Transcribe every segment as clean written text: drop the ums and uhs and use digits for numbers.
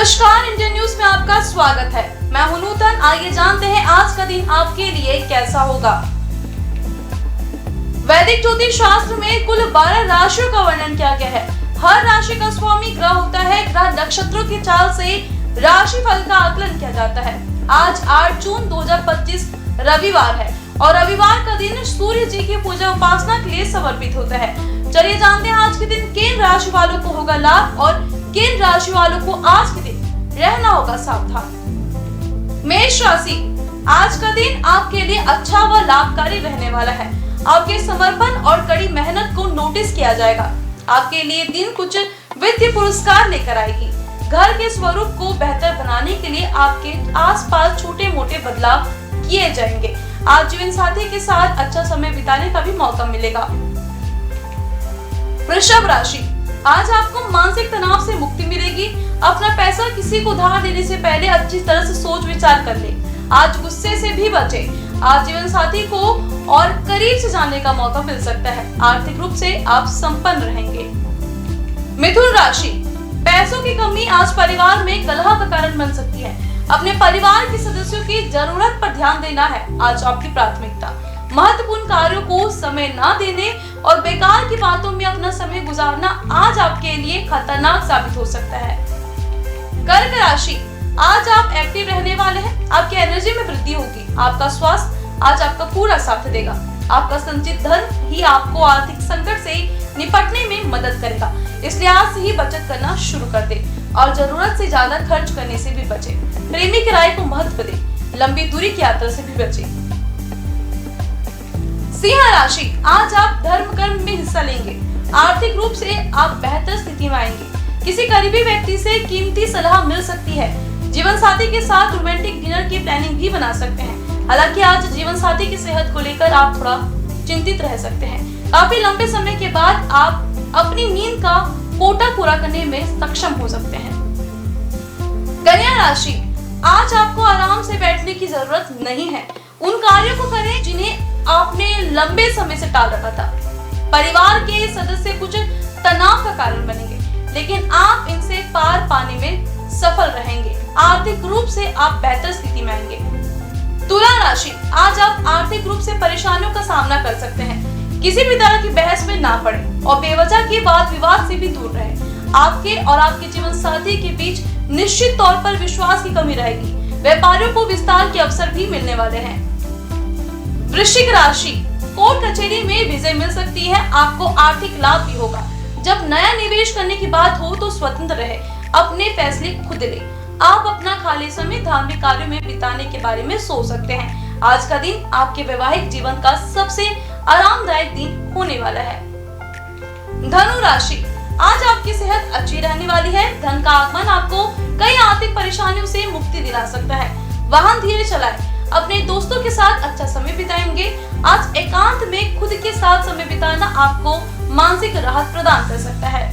नमस्कार, Indian news में आपका स्वागत है। मैं हूं नूतन। आइए जानते हैं आज का दिन आपके लिए कैसा होगा। वैदिक ज्योतिष शास्त्र में कुल 12 राशियों का वर्णन किया गया है। हर राशि का स्वामी ग्रह होता है। ग्रह नक्षत्रों की चाल से राशि फल का आकलन किया जाता है। आज 8 जून 2025 रविवार है और रविवार का दिन सूर्य जी की पूजा उपासना के लिए समर्पित होता है। चलिए जानते हैं आज के दिन किन राशि वालों को होगा लाभ और किन राशि वालों को आज के दिन रहना होगा सावधान। मेष राशि, आज का दिन आपके लिए अच्छा व लाभकारी रहने वाला है। आपके समर्पण और कड़ी मेहनत को नोटिस किया जाएगा। आपके लिए दिन कुछ वित्तीय पुरस्कार लेकर आएगी। घर के स्वरूप को बेहतर बनाने के लिए आपके आसपास छोटे मोटे बदलाव किए जाएंगे। आज जीवन साथी के साथ अच्छा समय बिताने का भी मौका मिलेगा। वृषभ राशि, आज आपको मानसिक तनाव से मुक्ति मिलेगी। अपना पैसा किसी को उधार देने से पहले अच्छी तरह से सोच विचार कर ले। आज गुस्से से भी बचे। आज जीवन साथी को और करीब से जानने का मौका मिल सकता है। आर्थिक रूप से आप संपन्न रहेंगे। मिथुन राशि, पैसों की कमी आज परिवार में कलह का कारण बन सकती है। अपने परिवार के सदस्यों की जरूरत पर ध्यान देना है आज आपकी प्राथमिकता। महत्वपूर्ण कार्यों को समय न देने और बेकार की बातों में अपना समय गुजारना आज आपके लिए खतरनाक साबित हो सकता है। कर्क राशि, आज आप एक्टिव रहने वाले हैं। आपकी एनर्जी में वृद्धि होगी। आपका स्वास्थ्य आज आपका पूरा साथ देगा। आपका संचित धन ही आपको आर्थिक संकट से निपटने में मदद करेगा। इसलिए आज से ही बचत करना शुरू कर दे और जरूरत से ज्यादा खर्च करने से भी बचे। प्रेमी किराए को महत्व दे। लंबी दूरी की यात्रा से भी बचे। सिंह राशि, आज आप धर्म कर्म में हिस्सा लेंगे। आर्थिक रूप से आप बेहतर स्थिति में आएंगे। किसी करीबी व्यक्ति से कीमती सलाह मिल सकती है। जीवन साथी के साथ रोमांटिक डिनर की प्लानिंग भी बना सकते हैं। हालांकि आज जीवन साथी की सेहत को लेकर आप थोड़ा चिंतित रह सकते हैं। काफी लंबे समय के बाद आप अपनी नींद का कोटा पूरा करने में सक्षम हो सकते हैं। कन्या राशि, आज आपको आराम से बैठने की जरूरत नहीं है। उन कार्यों को करें जिन्हें आपने लंबे समय से टाल रखा था। परिवार के सदस्य कुछ तनाव का कारण बनेंगे, लेकिन आप इनसे पार पाने में सफल रहेंगे। आर्थिक रूप से आप बेहतर स्थिति में आएंगे। तुला राशि, आज आप आर्थिक रूप से परेशानियों का सामना कर सकते हैं। किसी भी तरह की बहस में ना पड़े और बेवजह के वाद विवाद से भी दूर रहें। आपके और आपके जीवन साथी के बीच निश्चित तौर पर विश्वास की कमी रहेगी। व्यापारियों को विस्तार के अवसर भी मिलने वाले हैं। वृश्चिक राशि, कोर्ट कचहरी में विजय मिल सकती है। आपको आर्थिक लाभ भी होगा। जब नया निवेश करने की बात हो तो स्वतंत्र रहे। अपने फैसले खुद ले। आप अपना खाली समय धार्मिक कार्यों में बिताने के बारे में सोच सकते हैं। आज का दिन आपके वैवाहिक जीवन का सबसे आरामदायक दिन होने वाला है। धनु राशि, आज आपकी सेहत अच्छी रहने वाली है। धन का आगमन आपको कई आर्थिक परेशानियों से मुक्ति दिला सकता है। वाहन धीरे चलाएं। अपने दोस्तों के साथ अच्छा समय बिताएंगे। आज एकांत में खुद के साथ समय बिताना आपको मानसिक राहत प्रदान कर सकता है।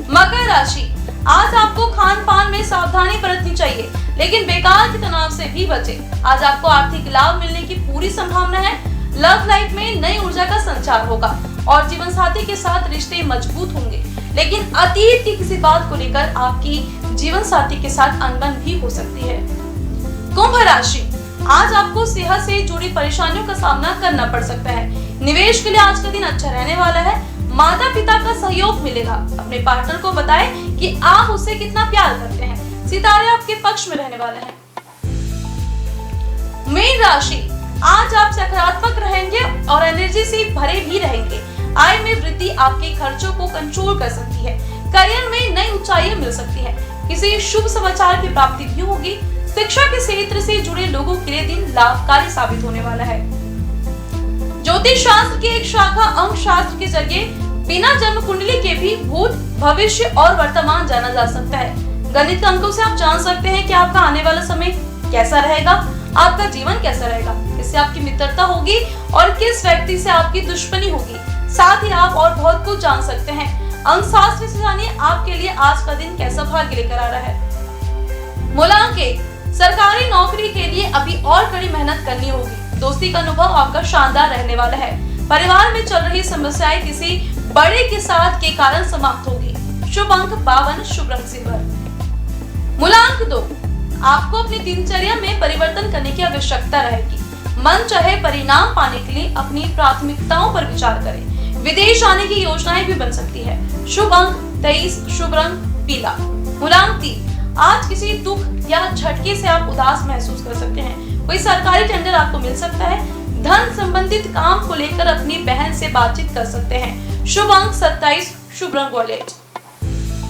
मकर राशि, आज आपको खान पान में सावधानी बरतनी चाहिए, लेकिन बेकार के तनाव से भी बचें। आज आपको आर्थिक लाभ मिलने की पूरी संभावना है। लव लाइफ में नई ऊर्जा का संचार होगा और जीवन साथी के साथ रिश्ते मजबूत होंगे, लेकिन अतीत की किसी बात को लेकर आपकी जीवन साथी के साथ अनबन भी हो सकती है। कुंभ राशि, आज आपको सेहत से जुड़ी परेशानियों का सामना करना पड़ सकता है। निवेश के लिए आज का दिन अच्छा रहने वाला है। माता पिता का सहयोग मिलेगा। अपने पार्टनर को बताएं कि आप उससे कितना प्यार करते हैं। सितारे आपके पक्ष में रहने वाले हैं। मीन राशि, आज आप सकारात्मक रहेंगे और एनर्जी से भरे भी रहेंगे। आय में वृद्धि आपके खर्चों को कंट्रोल कर सकती है। करियर में नई ऊंचाइयां मिल सकती है। किसी शुभ समाचार की प्राप्ति भी होगी। शिक्षा के क्षेत्र से जुड़े लोगों के लिए दिन लाभकारी साबित होने वाला है। ज्योतिष शास्त्र की एक शाखा अंक शास्त्र के जरिए बिना जन्म कुंडली के भी भूत, भविष्य और वर्तमान जाना जा सकता है। गणित के अंकों से आप जान सकते हैं कि आपका आने वाला समय कैसा रहेगा, आपका जीवन कैसा रहेगा, इससे आपकी मित्रता होगी और किस व्यक्ति से आपकी दुश्मनी होगी। साथ ही आप और बहुत कुछ जान सकते हैं। अंक शास्त्र से जानिए आपके लिए आज का दिन कैसा भाग्य लेकर आ रहा है। मूलांक 1, सरकारी नौकरी के लिए अभी और कड़ी मेहनत करनी होगी। दोस्ती का अनुभव आपका शानदार रहने वाला है। परिवार में चल रही समस्याएं किसी बड़े के साथ के कारण समाप्त होगी। शुभ अंक 52, शुभ रंग सिल्वर। मूलांक 2, आपको अपनी दिनचर्या में परिवर्तन करने की आवश्यकता रहेगी। मन चाहे परिणाम पाने के लिए अपनी प्राथमिकताओं पर विचार करें। विदेश जाने की योजनाएं भी बन सकती है। शुभ अंक 23, शुभ रंग पीला। मूलांक 3, आज किसी दुख या झटके से आप उदास महसूस कर सकते हैं। कोई सरकारी टेंडर आपको मिल सकता है। धन संबंधित काम को लेकर अपनी बहन से बातचीत कर सकते हैं। शुभ अंक 27, शुभ रंग वॉयलेट।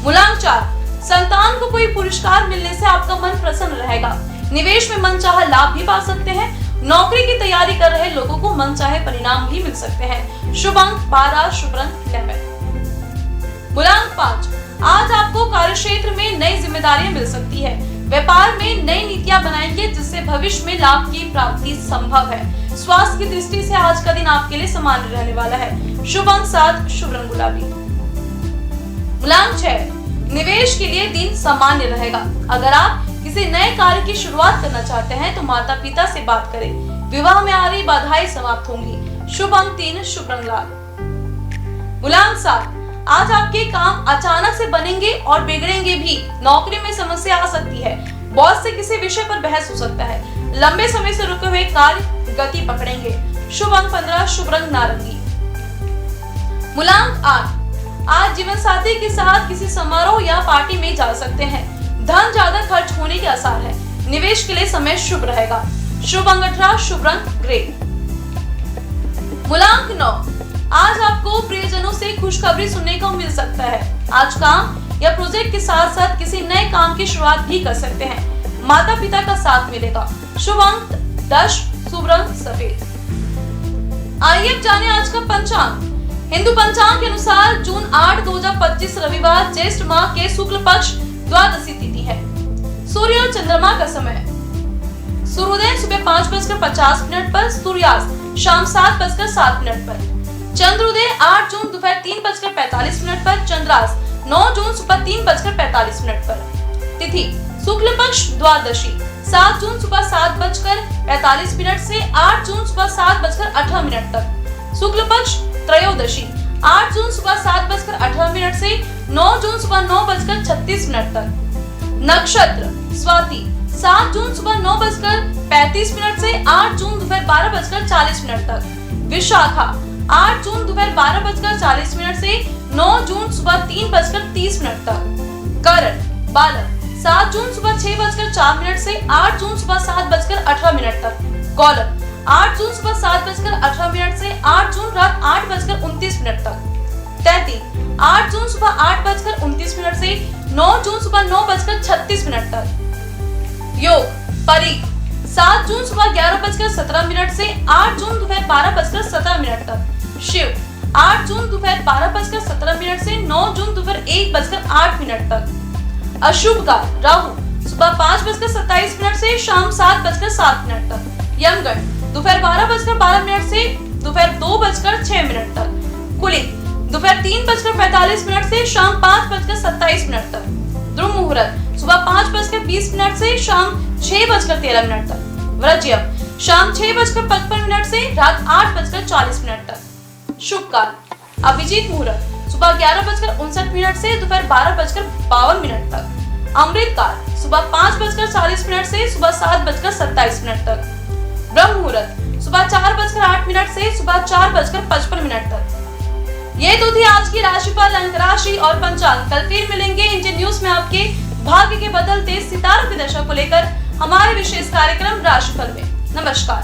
मूलांक 4, संतान को कोई पुरस्कार मिलने से आपका मन प्रसन्न रहेगा। निवेश में मनचाहा लाभ भी पा सकते हैं। नौकरी की तैयारी कर रहे लोगों को मनचाहे परिणाम भी मिल सकते हैं। शुभ अंक 12, शुभ रंग लेमन। मूलांक 5, आज आपको कार्यक्षेत्र में नई जिम्मेदारियां मिल सकती है। व्यापार में नई नीतियां बनाएंगे जिससे भविष्य में लाभ की प्राप्ति संभव है। स्वास्थ्य की दृष्टि से आज का दिन आपके लिए सामान्य रहने वाला है। शुभ अंक 7, शुभ रंग गुलाबी। मूलांक 6, निवेश के लिए दिन सामान्य रहेगा। अगर आप किसी नए कार्य की शुरुआत करना चाहते हैं तो माता पिता से बात करें। विवाह में आ रही बाधाएं समाप्त होंगी। शुभ अंक 3, शुभ रंग लाल। मूलांक 7, आज आपके काम अचानक से बनेंगे और बिगड़ेंगे भी। नौकरी में समस्या आ सकती है। बॉस से किसी विषय पर बहस हो सकता है। लंबे समय से रुके हुए कार्य गति पकड़ेंगे। शुभ अंक 15, शुभ रंग नारंगी। मूलांक 8, आज जीवन साथी के साथ किसी समारोह या पार्टी में जा सकते हैं। धन ज्यादा खर्च होने के आसार है। निवेश के लिए समय शुभ रहेगा। शुभ अंक 18, शुभ रंग ग्रे। मूलांक 9, आज आपको प्रियजनों से खुशखबरी सुनने को मिल सकता है। आज काम या प्रोजेक्ट के साथ साथ किसी नए काम की शुरुआत भी कर सकते हैं। माता पिता का साथ मिलेगा। शुभ अंक 10, शुभ रंग सफेद। आइए अब जाने आज का पंचांग। हिंदू पंचांग के अनुसार जून 8, 2025 रविवार ज्येष्ठ माह के शुक्ल पक्ष द्वादशी तिथि है। सूर्य और चंद्रमा का समय, सूर्योदय सुबह 5:50 पर, सूर्यास्त शाम 7:07 पर। चंद्रोदय 8 जून दोपहर 3:45 पर, चंद्रास्त 9 जून सुबह 3:45 पर। तिथि शुक्ल पक्ष द्वादशी 7 जून सुबह 7:45 से 8 जून सुबह 7:18 तक। शुक्ल पक्ष त्रयोदशी 8 जून सुबह 7:18 से 9 जून सुबह 9:36 तक। नक्षत्र स्वाति 7 जून सुबह 9:35 से 8 जून दोपहर 12:40 तक। विशाखा 8 जून दोपहर 12:40 से 9 जून सुबह 3:30 तक। करण बालक 7 जून सुबह 6:04 से 8 जून सुबह 7:18 तक। गौलक 8 जून सुबह 7:18 से 8 जून रात 8:29 तक। तैती 8 जून सुबह 8:29 से 9 जून सुबह 9:36 तक। योग परीख 7 जून सुबह 11:17 से 8 जून दोपहर 12:17 तक। शिव 8 जून दोपहर 12:17 से 9 जून दोपहर 1:08 तक। अशुभ काल राहु सुबह 5:27 से शाम 7:07 तक। यमगढ़ दोपहर 12:12 से दोपहर 2:06 तक। कुलिक दोपहर 3:45 से शाम 5:27 तक। ध्रुव मुहूर्त सुबह 5:20 से शाम 6:13 तक। व्रज्यम शाम 6:55 से रात 8:40 तक। शुभ काल अभिजीत मुहूर्त सुबह 11:59 से दोपहर 12:52 तक। अमृत काल सुबह 5:40 से सुबह 7:27 तक। ब्रह्म मुहूर्त सुबह 4:08 से सुबह 4:55 तक। ये तो थी आज की राशिफल, अंक राशि और पंचांग। कल फिर मिलेंगे इंडियन न्यूज में आपके भाग्य के बदलते सितारों की दशा को लेकर हमारे विशेष कार्यक्रम राशिफल में। नमस्कार।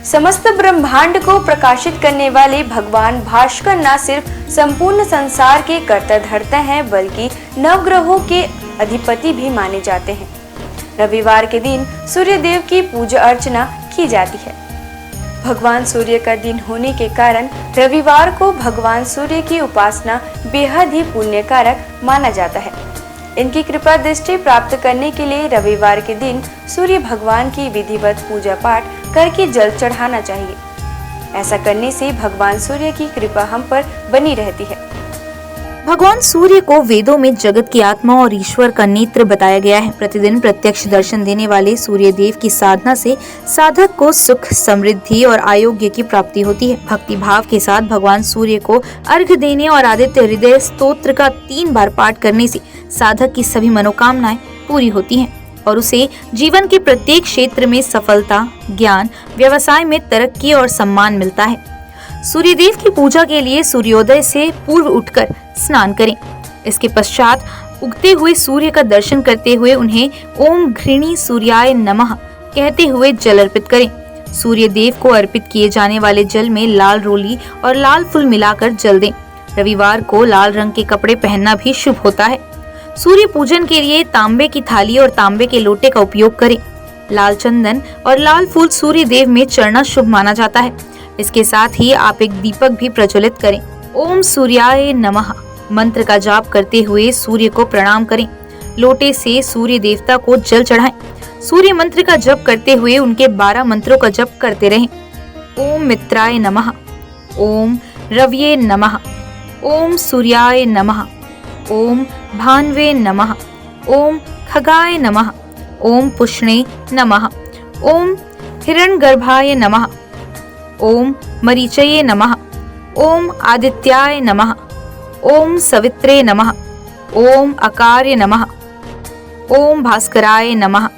समस्त ब्रह्मांड को प्रकाशित करने वाले भगवान भास्कर न सिर्फ संपूर्ण संसार के कर्ता धर्ता हैं बल्कि नवग्रहों के अधिपति भी माने जाते हैं। रविवार के दिन सूर्य देव की पूजा अर्चना की जाती है। भगवान सूर्य का दिन होने के कारण रविवार को भगवान सूर्य की उपासना बेहद ही पुण्यकारक माना जाता है। इनकी कृपा दृष्टि प्राप्त करने के लिए रविवार के दिन सूर्य भगवान की विधिवत पूजा पाठ करके जल चढ़ाना चाहिए। ऐसा करने से भगवान सूर्य की कृपा हम पर बनी रहती है। भगवान सूर्य को वेदों में जगत की आत्मा और ईश्वर का नेत्र बताया गया है। प्रतिदिन प्रत्यक्ष दर्शन देने वाले सूर्य देव की साधना से साधक को सुख, समृद्धि और आरोग्य की प्राप्ति होती है। भक्ति भाव के साथ भगवान सूर्य को अर्घ्य देने और आदित्य हृदय स्तोत्र का 3 बार पाठ करने से साधक की सभी मनोकामनाएं पूरी होती हैं और उसे जीवन के प्रत्येक क्षेत्र में सफलता, ज्ञान, व्यवसाय में तरक्की और सम्मान मिलता है। सूर्यदेव की पूजा के लिए सूर्योदय से पूर्व उठकर स्नान करें। इसके पश्चात उगते हुए सूर्य का दर्शन करते हुए उन्हें ओम घृणी सूर्याय नमः कहते हुए जल अर्पित करें। सूर्य देव को अर्पित किए जाने वाले जल में लाल रोली और लाल फूल मिलाकर जल दें। रविवार को लाल रंग के कपड़े पहनना भी शुभ होता है। सूर्य पूजन के लिए तांबे की थाली और तांबे के लोटे का उपयोग करें। लाल चंदन और लाल फूल सूर्य देव में चढ़ना शुभ माना जाता है। इसके साथ ही आप एक दीपक भी प्रज्वलित करें। ओम सूर्याय नमः मंत्र का जाप करते हुए सूर्य को प्रणाम करें। लोटे से सूर्य देवता को जल चढ़ाएं। सूर्य मंत्र का जप करते हुए उनके 12 मंत्रों का जप करते रहें। ओम मित्राय नमः, ओम रव्ये नमः, ओम सूर्याय नमः, ओम भान्वे नमः, ओम खगाय नमः, ओम पुष्णे नमः, ओम हिरण्यगर्भाय नमः, ओम मरीचये नमः, ओम आदित्याय नमः, ओम सवित्रे नमः, ओम अकार्य नमः, ओम भास्कराय नमः।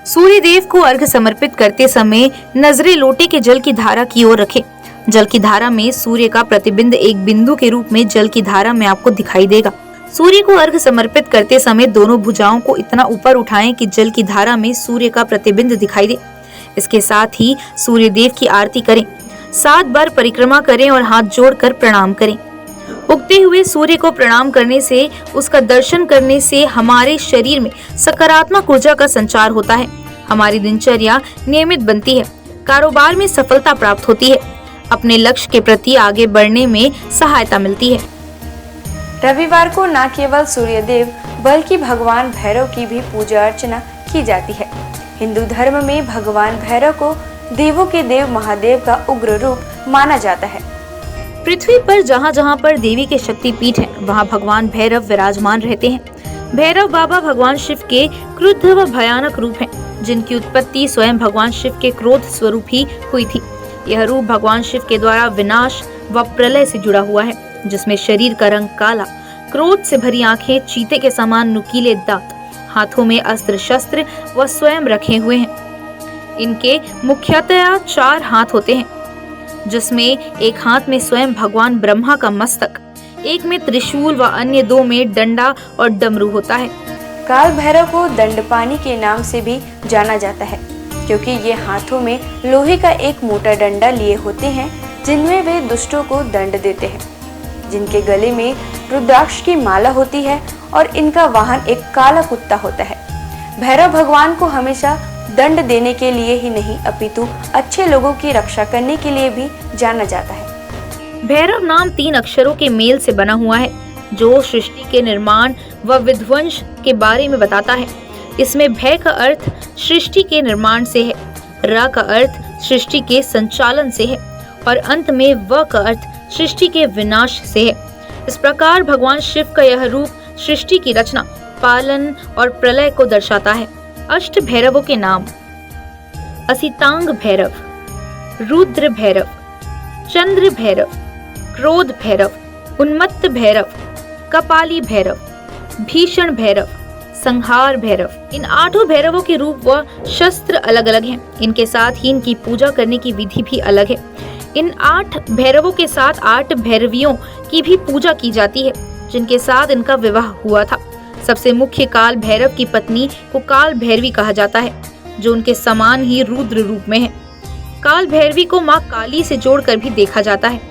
सूर्य देव को अर्घ्य समर्पित करते समय नजरें लोटे के जल की धारा की ओर रखें। जल की धारा में सूर्य का प्रतिबिंब एक बिंदु के रूप में जल की धारा में आपको दिखाई देगा। सूर्य को अर्घ्य समर्पित करते समय दोनों भुजाओं को इतना ऊपर उठाएं कि जल की धारा में सूर्य का प्रतिबिंब दिखाई दे। इसके साथ ही सूर्य देव की आरती करें। 7 बार परिक्रमा करें और हाथ जोड़कर प्रणाम करें। उगते हुए सूर्य को प्रणाम करने से, उसका दर्शन करने से हमारे शरीर में सकारात्मक ऊर्जा का संचार होता है। हमारी दिनचर्या नियमित बनती है। कारोबार में सफलता प्राप्त होती है। अपने लक्ष्य के प्रति आगे बढ़ने में सहायता मिलती है। रविवार को न केवल सूर्य देव बल्कि भगवान भैरव की भी पूजा अर्चना की जाती है। हिंदू धर्म में भगवान भैरव को देवों के देव महादेव का उग्र रूप माना जाता है। पृथ्वी पर जहाँ जहाँ पर देवी के शक्तिपीठ हैं, वहाँ भगवान भैरव विराजमान रहते हैं। भैरव बाबा भगवान शिव के क्रुद्ध व भयानक रूप हैं, जिनकी उत्पत्ति स्वयं भगवान शिव के क्रोध स्वरूप ही हुई थी। यह रूप भगवान शिव के द्वारा विनाश व प्रलय से जुड़ा हुआ है, जिसमें शरीर का रंग काला, क्रोध से भरी आंखें, चीते के समान नुकीले दांत, हाथों में अस्त्र शस्त्र व स्वयं रखे हुए हैं। इनके मुख्यतया 4 हाथ होते हैं, जिसमें एक हाथ में स्वयं भगवान ब्रह्मा का मस्तक, एक में त्रिशूल व अन्य 2 में डंडा और डमरू होता है। काल भैरव को दंडपानी के नाम से भी जाना जाता है, क्योंकि ये हाथों में लोहे का एक मोटा डंडा लिए होते हैं, जिनमें वे दुष्टों को दंड देते हैं। जिनके गले में रुद्राक्ष की माला होती है और इनका वाहन एक काला कुत्ता होता है। भैरव भगवान को हमेशा दंड देने के लिए ही नहीं, अपितु अच्छे लोगों की रक्षा करने के लिए भी जाना जाता है। भैरव नाम 3 अक्षरों के मेल से बना हुआ है, जो सृष्टि के निर्माण व विध्वंस के बारे में बताता है। इसमें भय का अर्थ सृष्टि के निर्माण से है, र का अर्थ सृष्टि के संचालन से है और अंत में व का अर्थ सृष्टि के विनाश से है। इस प्रकार भगवान शिव का यह रूप सृष्टि की रचना, पालन और प्रलय को दर्शाता है। अष्ट भैरवों के नाम: असितांग भैरव, रुद्र भैरव, चंद्र भैरव, क्रोध भैरव, उन्मत्त भैरव, कपाली भैरव, भीषण भैरव, संहार भैरव। इन 8 भैरवों के रूप व शस्त्र अलग अलग हैं। इनके साथ ही इनकी पूजा करने की विधि भी अलग है। इन 8 भैरवों के साथ 8 भैरवियों की भी पूजा की जाती है, जिनके साथ इनका विवाह हुआ था। सबसे मुख्य काल भैरव की पत्नी को काल भैरवी कहा जाता है, जो उनके समान ही रुद्र रूप में है। काल भैरवी को माँ काली से जोड़कर भी देखा जाता है।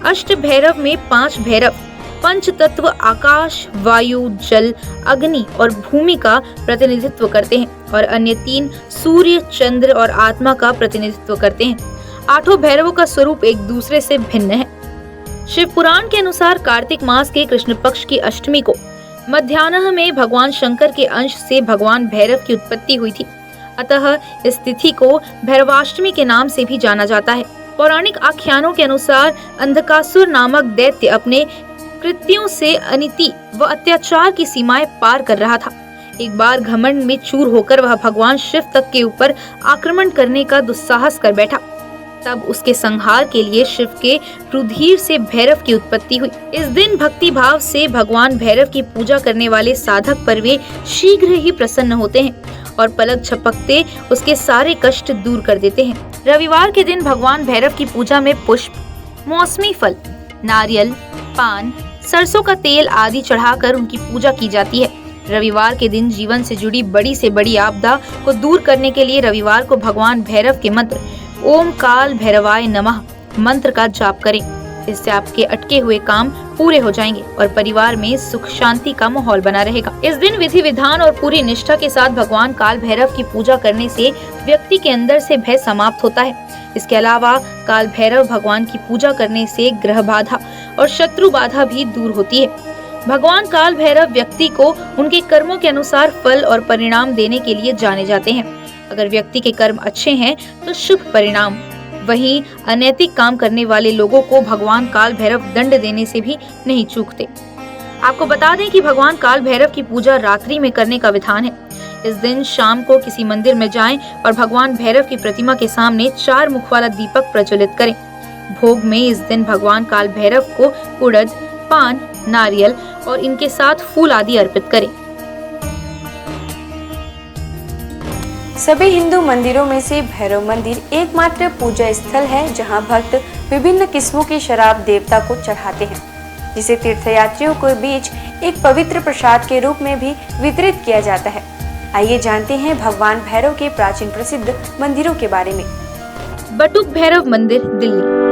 अष्ट भैरव में 5 भैरव पंच तत्व आकाश, वायु, जल, अग्नि और भूमि का प्रतिनिधित्व करते हैं और अन्य 3 सूर्य, चंद्र और आत्मा का प्रतिनिधित्व करते हैं। 8 भैरवों का स्वरूप एक दूसरे से भिन्न है। शिव पुराण के अनुसार कार्तिक मास के कृष्ण पक्ष की अष्टमी को मध्याह्न में भगवान शंकर के अंश से भगवान भैरव की उत्पत्ति हुई थी। अतः इस तिथि को भैरवाष्टमी के नाम से भी जाना जाता है। पौराणिक आख्यानों के अनुसार अंधकासुर नामक दैत्य अपने कृत्यों से अनिति व अत्याचार की सीमाएं पार कर रहा था। एक बार घमंड में चूर होकर वह भगवान शिव तक के ऊपर आक्रमण करने का दुस्साहस कर बैठा। तब उसके संहार के लिए शिव के रुधिर से भैरव की उत्पत्ति हुई। इस दिन भक्ति भाव से भगवान भैरव की पूजा करने वाले साधक पर वे शीघ्र ही प्रसन्न होते हैं और पलक झपकते उसके सारे कष्ट दूर कर देते हैं। रविवार के दिन भगवान भैरव की पूजा में पुष्प, मौसमी फल, नारियल, पान, सरसों का तेल आदि चढ़ाकर उनकी पूजा की जाती है। रविवार के दिन जीवन से जुड़ी बड़ी से बड़ी आपदा को दूर करने के लिए रविवार को भगवान भैरव के मंत्र ओम काल भैरवाय नमः मंत्र का जाप करें। इससे आपके अटके हुए काम पूरे हो जाएंगे और परिवार में सुख शांति का माहौल बना रहेगा। इस दिन विधि विधान और पूरी निष्ठा के साथ भगवान काल भैरव की पूजा करने से व्यक्ति के अंदर से भय समाप्त होता है। इसके अलावा काल भैरव भगवान की पूजा करने से ग्रह बाधा और शत्रु बाधा भी दूर होती है। भगवान काल भैरव व्यक्ति को उनके कर्मों के अनुसार फल और परिणाम देने के लिए जाने जाते हैं। अगर व्यक्ति के कर्म अच्छे हैं तो शुभ परिणाम, वहीं अनैतिक काम करने वाले लोगों को भगवान काल भैरव दंड देने से भी नहीं चूकते। आपको बता दें कि भगवान काल भैरव की पूजा रात्रि में करने का विधान है। इस दिन शाम को किसी मंदिर में जाएं और भगवान भैरव की प्रतिमा के सामने 4 मुख वाला दीपक प्रज्वलित करें। भोग में इस दिन भगवान काल भैरव को उड़द, पान, नारियल और इनके साथ फूल आदि अर्पित करें। सभी हिंदू मंदिरों में से भैरव मंदिर एकमात्र पूजा स्थल है जहां भक्त विभिन्न किस्मों की शराब देवता को चढ़ाते हैं, जिसे तीर्थयात्रियों के बीच एक पवित्र प्रसाद के रूप में भी वितरित किया जाता है। आइए जानते हैं भगवान भैरव के प्राचीन प्रसिद्ध मंदिरों के बारे में। बटुक भैरव मंदिर, दिल्ली।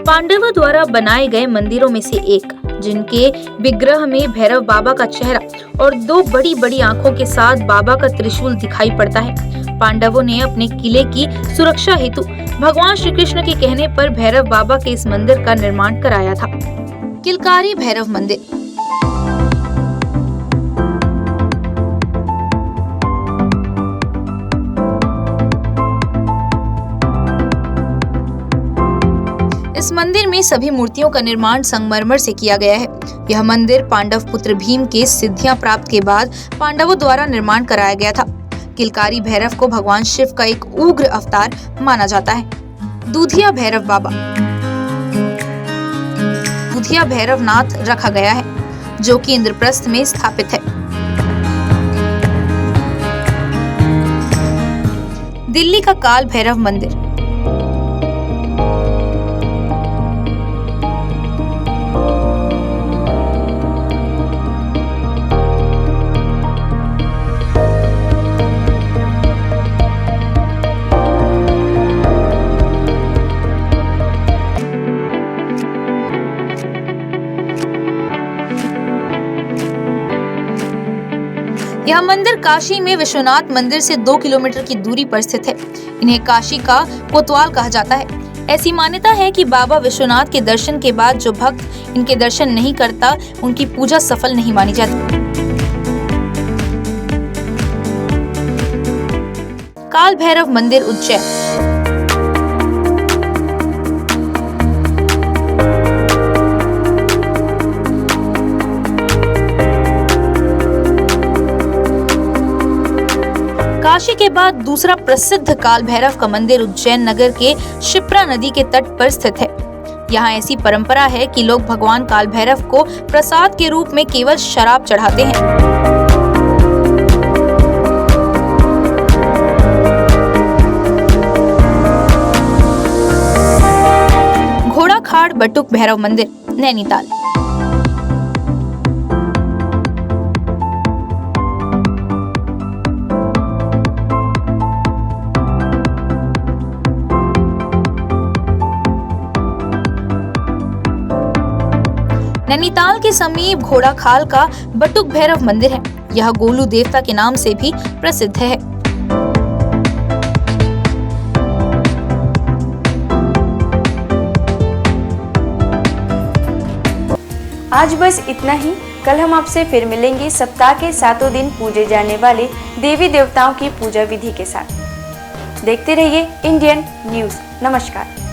पांडवों द्वारा बनाए गए मंदिरों में से एक, जिनके विग्रह में भैरव बाबा का चेहरा और 2 बड़ी बड़ी आंखों के साथ बाबा का त्रिशूल दिखाई पड़ता है। पांडवों ने अपने किले की सुरक्षा हेतु भगवान श्री कृष्ण के कहने पर भैरव बाबा के इस मंदिर का निर्माण कराया था। किलकारी भैरव मंदिर। इस मंदिर में सभी मूर्तियों का निर्माण संगमरमर से किया गया है। यह मंदिर पांडव पुत्र भीम के सिद्धियां प्राप्त के बाद पांडवों द्वारा निर्माण कराया गया था। किलकारी भैरव को भगवान शिव का एक उग्र अवतार माना जाता है। दूधिया भैरव बाबा। दूधिया भैरवनाथ रखा गया है, जो कि इंद्रप्रस्थ में स्थापित है। दिल्ली का काल भैरव मंदिर। यह मंदिर काशी में विश्वनाथ मंदिर से 2 किलोमीटर की दूरी पर स्थित है। इन्हें काशी का कोतवाल कहा जाता है। ऐसी मान्यता है कि बाबा विश्वनाथ के दर्शन के बाद जो भक्त इनके दर्शन नहीं करता, उनकी पूजा सफल नहीं मानी जाती। काल भैरव मंदिर, उज्जैन। काशी के बाद दूसरा प्रसिद्ध काल भैरव का मंदिर उज्जैन नगर के शिप्रा नदी के तट पर स्थित है। यहाँ ऐसी परंपरा है कि लोग भगवान काल भैरव को प्रसाद के रूप में केवल शराब चढ़ाते हैं। घोड़ाखाड़ बटुक भैरव मंदिर, नैनीताल। नैनीताल के समीप घोड़ाखाल का बटुक भैरव मंदिर है। यह गोलू देवता के नाम से भी प्रसिद्ध है। आज बस इतना ही। कल हम आपसे फिर मिलेंगे सप्ताह के 7 दिन पूजे जाने वाले देवी देवताओं की पूजा विधि के साथ। देखते रहिए इंडियन न्यूज़। नमस्कार।